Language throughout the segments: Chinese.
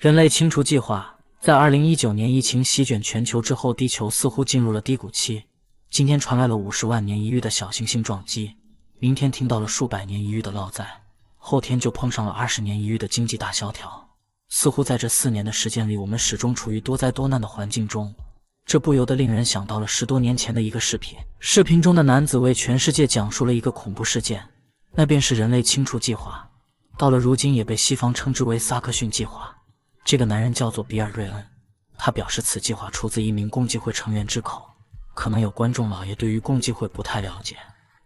人類清除計劃在2019年疫情席捲全球之後，地球似乎進入了低谷期。今天傳來了50萬年一遇的小行星撞擊，明天聽到了数百年一遇的澇災，後天就碰上了20年一遇的經濟大蕭條。似乎在這4年的時間裡，我們始終處於多災多難的環境中。這不由得令人想到了10多年前的一個視頻。視頻中的男子為全世界講述了一個恐怖事件，那便是人類清除計劃。到了如今，也被西方稱之為薩克遜計劃。這個男人叫做比爾·瑞恩，他表示此計劃出自一名共濟會成員之口。可能有觀眾老爺對於共濟會不太了解，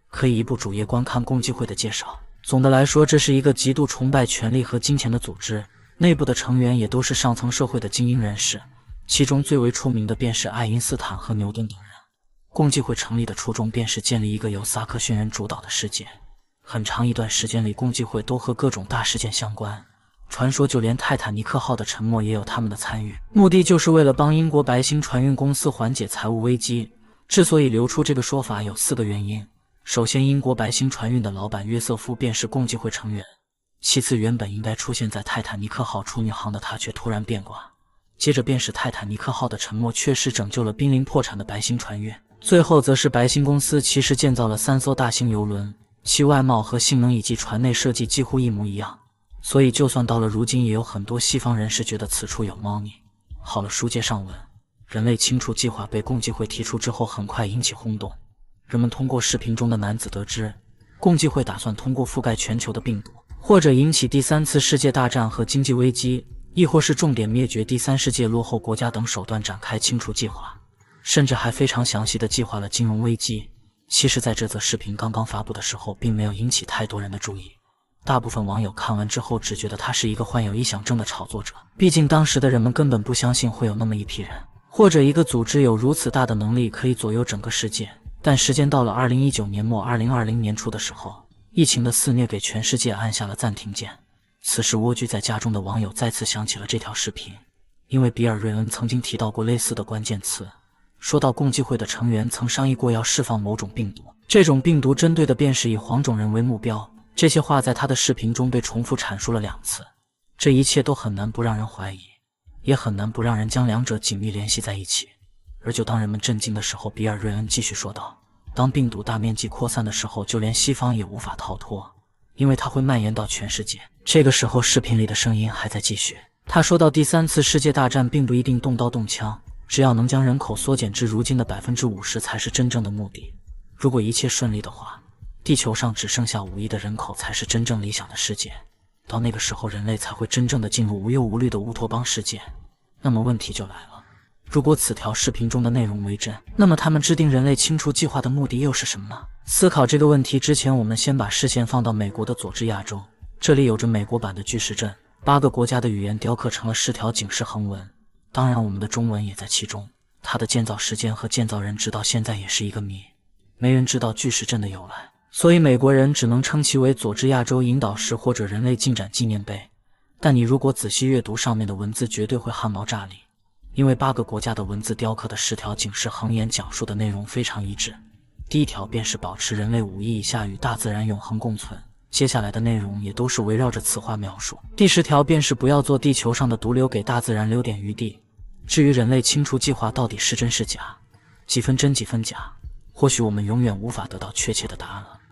可以移步主頁觀看共濟會的介紹。總的來說，這是一個極度崇拜權力和金錢的組織，內部的成員也都是上層社會的精英人士，其中最為出名的便是愛因斯坦和牛頓等人。共濟会成立的初衷便是建立一個由薩克遜人主導的世界。很長一段時間裡，共濟會都和各種大事件相關。傳說就連泰坦尼克號的沉沒也有他們的參與，目的就是為了幫英國白星船運公司緩解財務危機。之所以流出這個說法有4個原因。首先，英國白星船運的老板約瑟夫便是共濟會成員。其次，原本應該出現在泰坦尼克號出運航的他却突然变卦。接着便是泰坦尼克號的沉没確實拯救了瀕臨破產的白星船運。最後則是白星公司其實建造了3艘大型郵輪，其外貌和性能以及船內設計幾乎一模一樣。所以就算到了如今，也有很多西方人士覺得此處有貓膩。好了，書接上文，人類清除計劃被共濟會提出之後，很快引起轟動。人們通過視頻中的男子得知，共濟會打算通過覆蓋全球的病毒，或者引起第3次世界大戰和經濟危機，亦或是重點滅絕第3世界落後國家等手段展開清除計劃，甚至還非常詳細地計劃了金融危機。其實在這則視頻剛剛發布的時候，並沒有引起太多人的注意。大部分網友看完之後只覺得他是一個患有臆想症的炒作者，畢竟當時的人們根本不相信會有那麼一批人，或者一個組織有如此大的能力可以左右整個世界。但時間到了2019年末2020年初的時候，疫情的肆虐給全世界按下了暫停鍵。此時蝸居在家中的網友再次想起了這條視頻，因為比爾·瑞恩曾經提到過類似的關鍵詞，說到共濟會的成員曾商議過要釋放某種病毒，這種病毒針對的便是以黃種人為目標。這些話在他的視頻中被重複闡述了2次，這一切都很難不讓人懷疑，也很難不讓人將兩者緊密聯繫在一起。而就當人們震驚的時候，比爾·瑞恩繼續說道，當病毒大面積擴散的時候，就連西方也無法逃脫，因為它會蔓延到全世界。這個時候視頻裡的聲音還在繼續，他說到第3次世界大戰並不一定動刀動槍，只要能将人口縮減至如今的50%才是真正的目的。如果一切順利的話，地球上只剩下5億的人口才是真正理想的世界，到那個時候人類才会真正的進入無憂無慮的烏托邦世界。那麼問題就來了，如果此條視頻中的內容為真，那麼他們制定人類清除計劃的目的又是什麼呢？思考這個問題之前，我們先把視線放到美國的佐治亞州，這裡有着美國版的巨石陣，8個國家的語言雕刻成了10條警示橫紋，當然我們的中文也在其中。它的建造時間和建造人直到現在也是一個謎，沒人知道巨石陣的由來。所以美國人只能稱其為佐治亞州引導石或者人類進展紀念碑。但你如果仔細閱讀上面的文字，絕對會汗毛炸立，因為8個國家的文字雕刻的10條警示橫言講述的內容非常一致。第1條便是保持人類5億以下與大自然永恆共存，接下來的內容也都是圍繞着此話描述。第10條便是不要做地球上的毒瘤，給大自然留點餘地。至於人類清除計劃到底是真是假，幾分真幾分假，或許我們永遠無法得到確切的答案了。